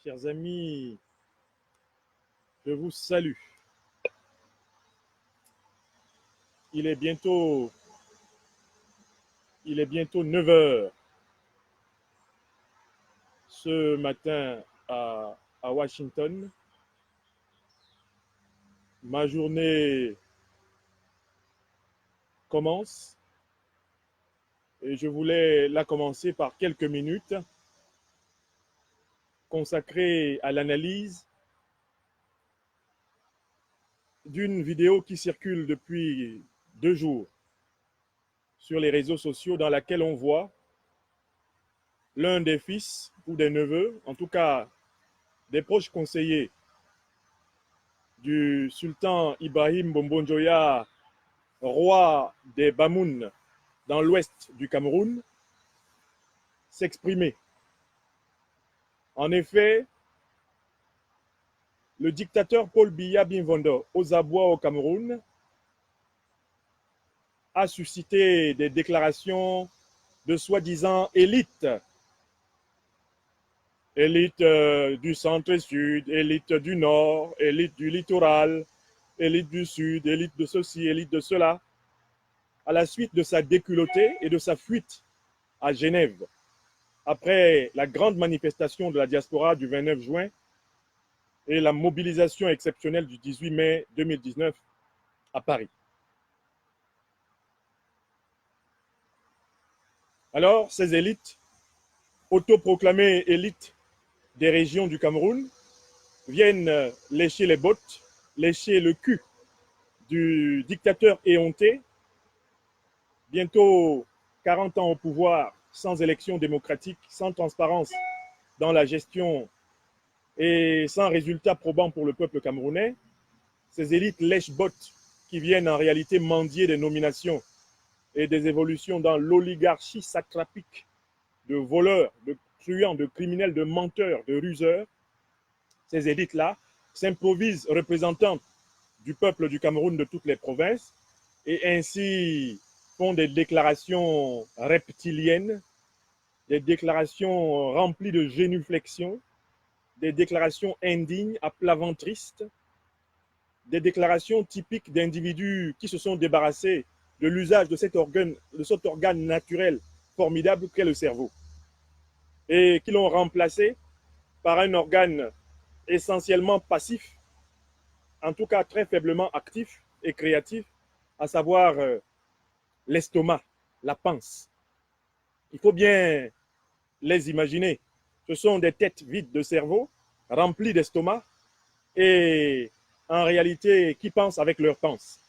Chers amis, je vous salue. Il est bientôt 9 heures ce matin à Washington. Ma journée commence et je voulais la commencer par quelques minutes consacrées à l'analyse d'une vidéo qui circule depuis 2 jours sur les réseaux sociaux dans laquelle on voit l'un des fils ou des neveux, en tout cas des proches conseillers du sultan Ibrahim Bombonjoya, roi des Bamoun dans l'ouest du Cameroun, s'exprimer. En effet, le dictateur Paul Biya Bimvondo, aux abois au Cameroun, a suscité des déclarations de soi-disant élite. Élite du centre-sud, élite du nord, élite du littoral, élite du sud, élite de ceci, élite de cela, à la suite de sa déculottée et de sa fuite à Genève, après la grande manifestation de la diaspora du 29 juin et la mobilisation exceptionnelle du 18 mai 2019 à Paris. Alors, ces élites, autoproclamées élites des régions du Cameroun, viennent lécher les bottes, lécher le cul du dictateur éhonté, bientôt 40 ans au pouvoir, sans élection démocratique, sans transparence dans la gestion et sans résultat probant pour le peuple camerounais. Ces élites lèche-bottes qui viennent en réalité mendier des nominations et des évolutions dans l'oligarchie satrapique de voleurs, de truands, de criminels, de menteurs, de ruseurs. Ces élites-là s'improvisent représentantes du peuple du Cameroun de toutes les provinces et ainsi font des déclarations reptiliennes, des déclarations remplies de génuflexion, des déclarations indignes, à plat ventriste, des déclarations typiques d'individus qui se sont débarrassés de l'usage de cet organe naturel formidable qu'est le cerveau et qui l'ont remplacé par un organe essentiellement passif, en tout cas très faiblement actif et créatif, à savoir l'estomac, la panse. Il faut bien les imaginer. Ce sont des têtes vides de cerveau, remplies d'estomac et en réalité qui pensent avec leur panse.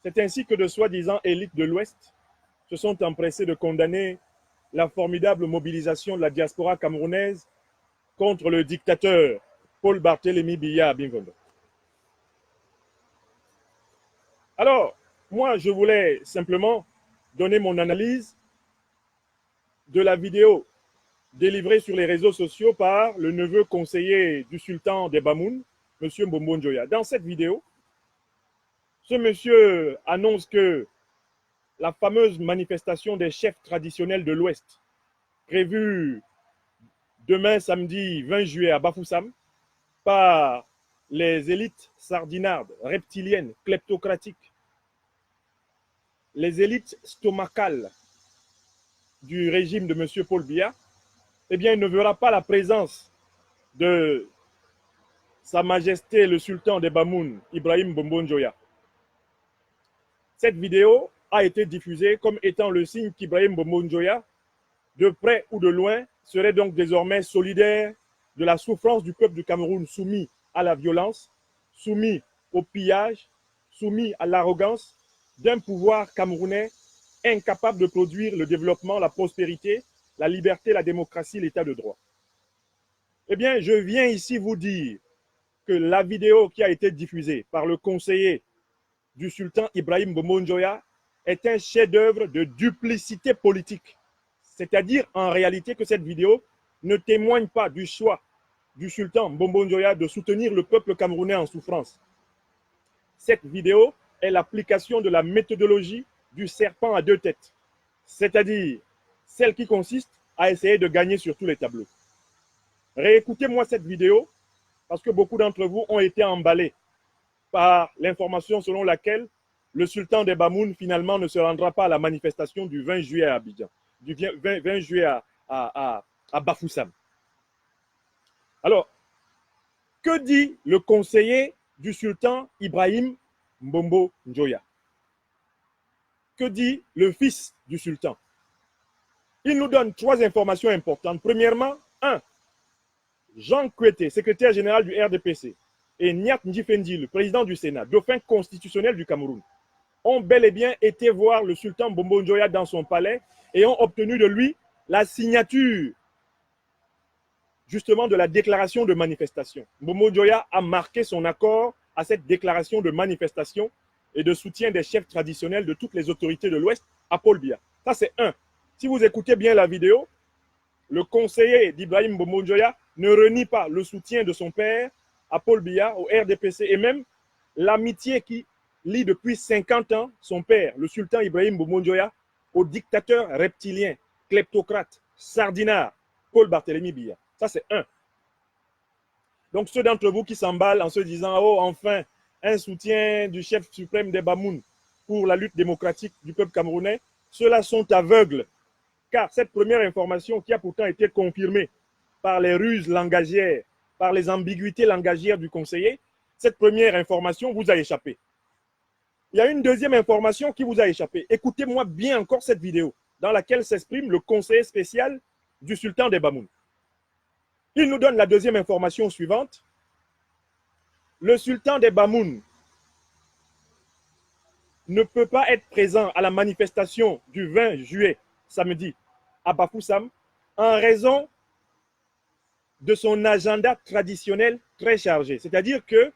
C'est ainsi que de soi-disant élites de l'Ouest se sont empressés de condamner la formidable mobilisation de la diaspora camerounaise contre le dictateur Paul Barthélémy Biya Bimvondo. Alors, moi, je voulais simplement donner mon analyse de la vidéo délivrée sur les réseaux sociaux par le neveu conseiller du sultan des Bamoun, M. Bombonjoya. Dans cette vidéo, ce monsieur annonce que la fameuse manifestation des chefs traditionnels de l'Ouest, prévue demain samedi 20 juillet à Bafoussam, par les élites sardinardes, reptiliennes, kleptocratiques, les élites stomacales du régime de M. Paul Biya, eh bien, il ne verra pas la présence de Sa Majesté le Sultan des Bamoun, Ibrahim Bombonjoya. Cette vidéo a été diffusée comme étant le signe qu'Ibrahim Bombonjoya, de près ou de loin, serait donc désormais solidaire de la souffrance du peuple du Cameroun soumis à la violence, soumis au pillage, soumis à l'arrogance d'un pouvoir camerounais incapable de produire le développement, la prospérité, la liberté, la démocratie, l'état de droit. Eh bien, je viens ici vous dire que la vidéo qui a été diffusée par le conseiller du sultan Ibrahim Bombonjoya est un chef-d'œuvre de duplicité politique. C'est-à-dire en réalité que cette vidéo ne témoigne pas du choix du sultan Bombonjoya de soutenir le peuple camerounais en souffrance. Cette vidéo est l'application de la méthodologie du serpent à 2 têtes, c'est-à-dire celle qui consiste à essayer de gagner sur tous les tableaux. Réécoutez-moi cette vidéo parce que beaucoup d'entre vous ont été emballés par l'information selon laquelle le sultan des Bamoun finalement ne se rendra pas à la manifestation du 20 juillet à Abidjan, du 20 juillet à Bafoussam. Alors, que dit le conseiller du sultan Ibrahim Mbombo Njoya? Que dit le fils du sultan? Il nous donne 3 informations importantes. Premièrement, 1. Jean Kouete, secrétaire général du RDPC, et Niat Ndjifendi, le président du Sénat, dauphin constitutionnel du Cameroun, ont bel et bien été voir le sultan Mbombo Njoya dans son palais et ont obtenu de lui la signature justement de la déclaration de manifestation. Mbombo Njoya a marqué son accord à cette déclaration de manifestation et de soutien des chefs traditionnels de toutes les autorités de l'Ouest à Paul Biya. Ça, c'est 1. Si vous écoutez bien la vidéo, le conseiller d'Ibrahim Mbombo Njoya ne renie pas le soutien de son père à Paul Biya, au RDPC, et même l'amitié qui lie depuis 50 ans son père, le sultan Ibrahim Mbombo Njoya, au dictateur reptilien, kleptocrate, sardinard, Paul Barthélemy Biya. Ça, c'est 1. Donc, ceux d'entre vous qui s'emballent en se disant « Oh, enfin, un soutien du chef suprême des Bamoun pour la lutte démocratique du peuple camerounais », ceux-là sont aveugles. Car cette première information qui a pourtant été confirmée par les ruses langagières, par les ambiguïtés langagières du conseiller, cette première information vous a échappé. Il y a une deuxième information qui vous a échappé. Écoutez-moi bien encore cette vidéo dans laquelle s'exprime le conseiller spécial du sultan des Bamoun. Il nous donne la deuxième information suivante. Le sultan des Bamoun ne peut pas être présent à la manifestation du 20 juillet, samedi, à Bafoussam, en raison de son agenda traditionnel très chargé. C'est-à-dire que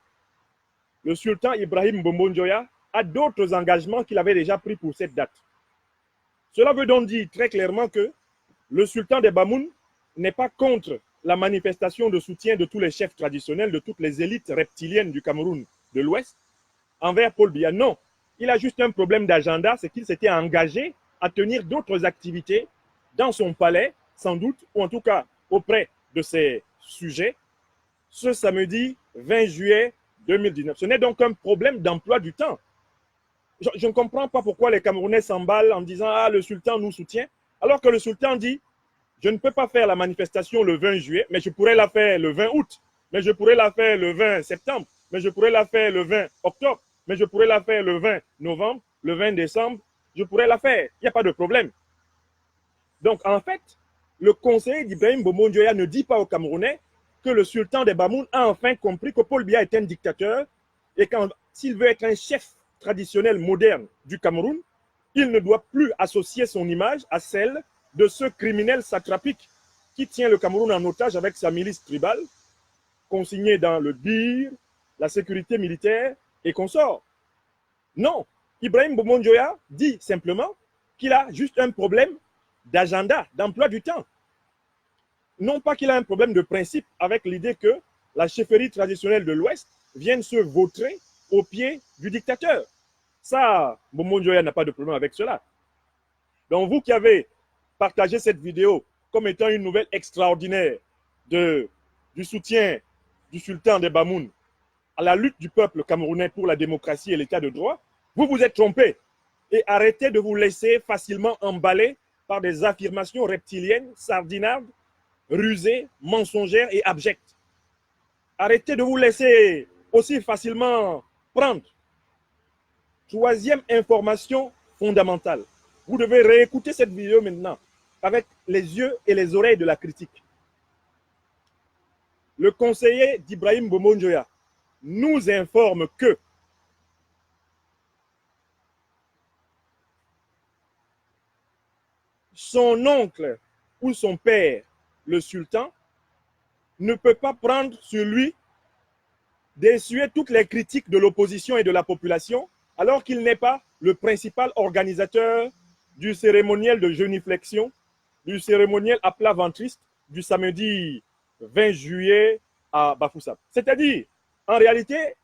le sultan Ibrahim Mbombo Njoya a d'autres engagements qu'il avait déjà pris pour cette date. Cela veut donc dire très clairement que le sultan des Bamoun n'est pas contre la manifestation de soutien de tous les chefs traditionnels, de toutes les élites reptiliennes du Cameroun de l'Ouest envers Paul Biya. Non, il a juste un problème d'agenda, c'est qu'il s'était engagé à tenir d'autres activités dans son palais, sans doute, ou en tout cas auprès de ses sujets, ce samedi 20 juillet 2019. Ce n'est donc un problème d'emploi du temps. Je ne comprends pas pourquoi les Camerounais s'emballent en disant « Ah, le sultan nous soutient », alors que le sultan dit « Je ne peux pas faire la manifestation le 20 juillet, mais je pourrais la faire le 20 août, mais je pourrais la faire le 20 septembre, mais je pourrais la faire le 20 octobre, mais je pourrais la faire le 20 novembre, le 20 décembre, je pourrais la faire, il n'y a pas de problème. » Donc, en fait, le conseiller d'Ibrahim Mbombo Njoya ne dit pas aux Camerounais que le sultan des Bamoun a enfin compris que Paul Biya est un dictateur et que s'il veut être un chef traditionnel moderne du Cameroun, il ne doit plus associer son image à celle de ce criminel satrapique qui tient le Cameroun en otage avec sa milice tribale, consignée dans le DIR, la sécurité militaire et consorts. Non, Ibrahim Mbombo Njoya dit simplement qu'il a juste un problème d'agenda, d'emploi du temps. Non pas qu'il a un problème de principe avec l'idée que la chefferie traditionnelle de l'Ouest vienne se vautrer au pied du dictateur. Ça, Mbombo Njoya n'a pas de problème avec cela. Donc vous qui avez partagé cette vidéo comme étant une nouvelle extraordinaire du soutien du sultan des Bamoun à la lutte du peuple camerounais pour la démocratie et l'état de droit, vous vous êtes trompé. Et arrêtez de vous laisser facilement emballer par des affirmations reptiliennes, sardinardes, rusées, mensongères et abjectes. Arrêtez de vous laisser aussi facilement prendre. Troisième information fondamentale. Vous devez réécouter cette vidéo maintenant avec les yeux et les oreilles de la critique. Le conseiller d'Ibrahim Mbombo Njoya nous informe que son oncle ou son père, le sultan, ne peut pas prendre sur lui d'essuyer toutes les critiques de l'opposition et de la population, alors qu'il n'est pas le principal organisateur du cérémoniel de genuflexion, du cérémoniel à plat ventriste du samedi 20 juillet à Bafoussam. C'est-à-dire, en réalité,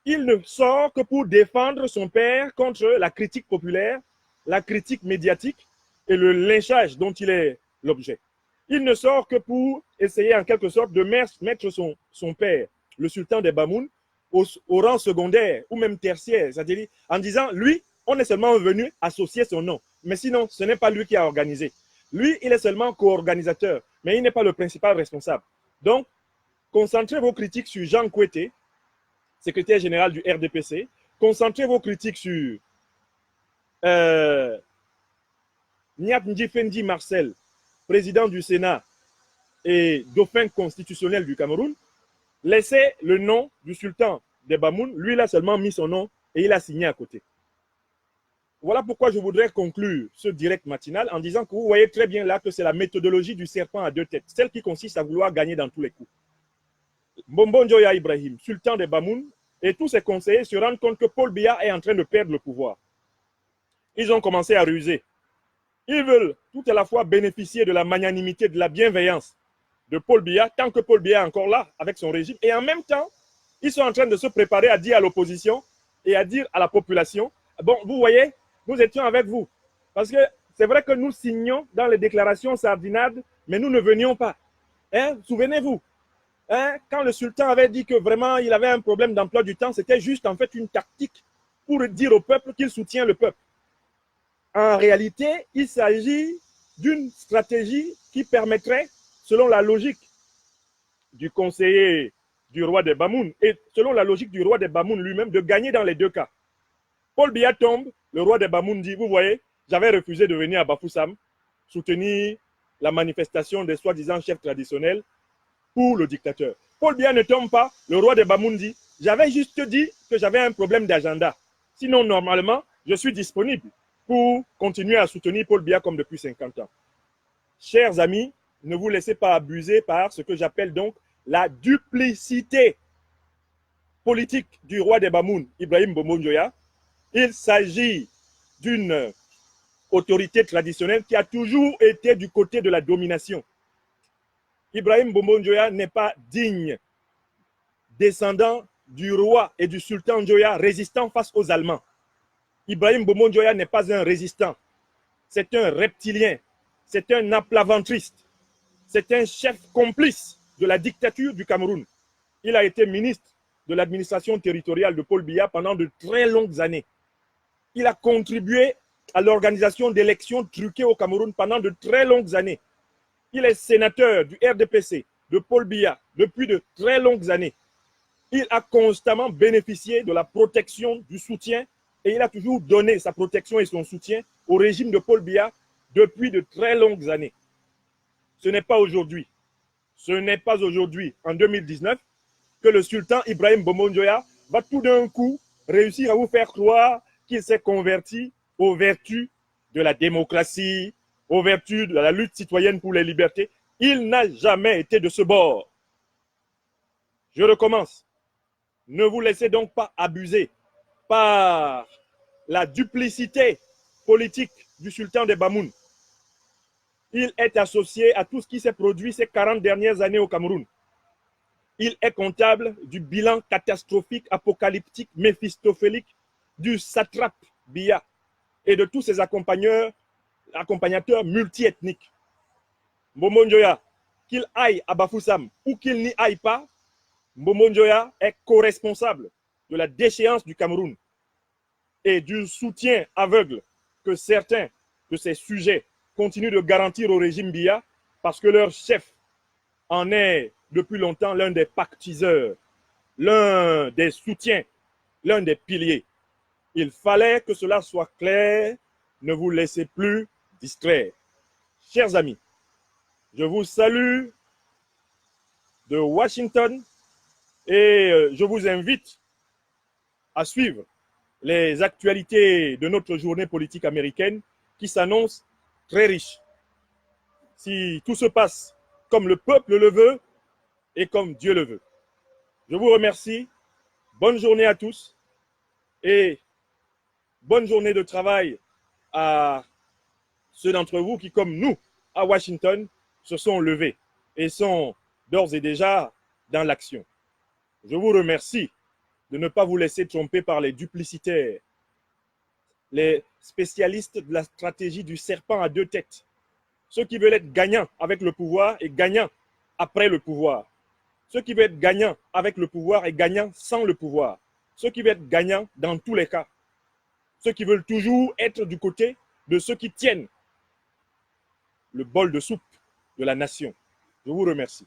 il ne sort que pour défendre son père contre la critique populaire, la critique médiatique et le lynchage dont il est l'objet. Il ne sort que pour essayer en quelque sorte de mettre son père, le sultan des Bamoun, au rang secondaire ou même tertiaire, c'est-à-dire en disant, lui, on est seulement venu associer son nom, mais sinon, ce n'est pas lui qui a organisé. Lui, il est seulement co-organisateur, mais il n'est pas le principal responsable. Donc, concentrez vos critiques sur Jean Kouété, secrétaire général du RDPC. Concentrez vos critiques sur Niat Ndjifendi Marcel, président du Sénat et dauphin constitutionnel du Cameroun. Laissez le nom du sultan des Bamoun. Lui, il a seulement mis son nom et il a signé à côté. Voilà pourquoi je voudrais conclure ce direct matinal en disant que vous voyez très bien là que c'est la méthodologie du serpent à deux têtes, celle qui consiste à vouloir gagner dans tous les coups. Mbombo Njoya Ibrahim, sultan des Bamoun, et tous ses conseillers se rendent compte que Paul Biya est en train de perdre le pouvoir. Ils ont commencé à ruser. Ils veulent tout à la fois bénéficier de la magnanimité, de la bienveillance de Paul Biya, tant que Paul Biya est encore là avec son régime, et en même temps, ils sont en train de se préparer à dire à l'opposition et à dire à la population, bon, vous voyez, nous étions avec vous. Parce que c'est vrai que nous signions dans les déclarations sardinades, mais nous ne venions pas. Hein? Souvenez-vous, hein? Quand le sultan avait dit que vraiment il avait un problème d'emploi du temps, c'était juste en fait une tactique pour dire au peuple qu'il soutient le peuple. En réalité, il s'agit d'une stratégie qui permettrait, selon la logique du conseiller du roi des Bamoun et selon la logique du roi des Bamoun lui-même, de gagner dans les deux cas. Paul Biya tombe, le roi des Bamoun dit, vous voyez, j'avais refusé de venir à Bafoussam soutenir la manifestation des soi-disant chefs traditionnels pour le dictateur. Paul Biya ne tombe pas, le roi des Bamoun dit, j'avais juste dit que j'avais un problème d'agenda. Sinon, normalement, je suis disponible pour continuer à soutenir Paul Biya comme depuis 50 ans. Chers amis, ne vous laissez pas abuser par ce que j'appelle donc la duplicité politique du roi des Bamoun, Ibrahim Mbombo Njoya. Il s'agit d'une autorité traditionnelle qui a toujours été du côté de la domination. Ibrahim Mbombo Njoya n'est pas digne descendant du roi et du sultan Njoya résistant face aux Allemands. Ibrahim Mbombo Njoya n'est pas un résistant. C'est un reptilien. C'est un aplaventriste. C'est un chef complice de la dictature du Cameroun. Il a été ministre de l'administration territoriale de Paul Biya pendant de très longues années. Il a contribué à l'organisation d'élections truquées au Cameroun pendant de très longues années. Il est sénateur du RDPC de Paul Biya depuis de très longues années. Il a constamment bénéficié de la protection, du soutien, et il a toujours donné sa protection et son soutien au régime de Paul Biya depuis de très longues années. Ce n'est pas aujourd'hui, en 2019, que le sultan Ibrahim Mbombo Njoya va tout d'un coup réussir à vous faire croire qu'il s'est converti aux vertus de la démocratie, aux vertus de la lutte citoyenne pour les libertés. Il n'a jamais été de ce bord. Je recommence. Ne vous laissez donc pas abuser par la duplicité politique du sultan des Bamoun. Il est associé à tout ce qui s'est produit ces 40 dernières années au Cameroun. Il est comptable du bilan catastrophique, apocalyptique, méphistophélique du satrape Biya et de tous ses accompagnateurs multiethniques. Mbombo Njoya, qu'il aille à Bafoussam ou qu'il n'y aille pas, Mbombo Njoya est co-responsable de la déchéance du Cameroun et du soutien aveugle que certains de ses sujets continuent de garantir au régime Biya parce que leur chef en est depuis longtemps l'un des pactiseurs, l'un des soutiens, l'un des piliers. Il fallait que cela soit clair, ne vous laissez plus distraire. Chers amis, je vous salue de Washington et je vous invite à suivre les actualités de notre journée politique américaine qui s'annonce très riche. Si tout se passe comme le peuple le veut et comme Dieu le veut. Je vous remercie. Bonne journée à tous et bonne journée de travail à ceux d'entre vous qui, comme nous, à Washington, se sont levés et sont d'ores et déjà dans l'action. Je vous remercie de ne pas vous laisser tromper par les duplicitaires, les spécialistes de la stratégie du serpent à deux têtes. Ceux qui veulent être gagnants avec le pouvoir et gagnants après le pouvoir. Ceux qui veulent être gagnants avec le pouvoir et gagnants sans le pouvoir. Ceux qui veulent être gagnants dans tous les cas. Ceux qui veulent toujours être du côté de ceux qui tiennent le bol de soupe de la nation. Je vous remercie.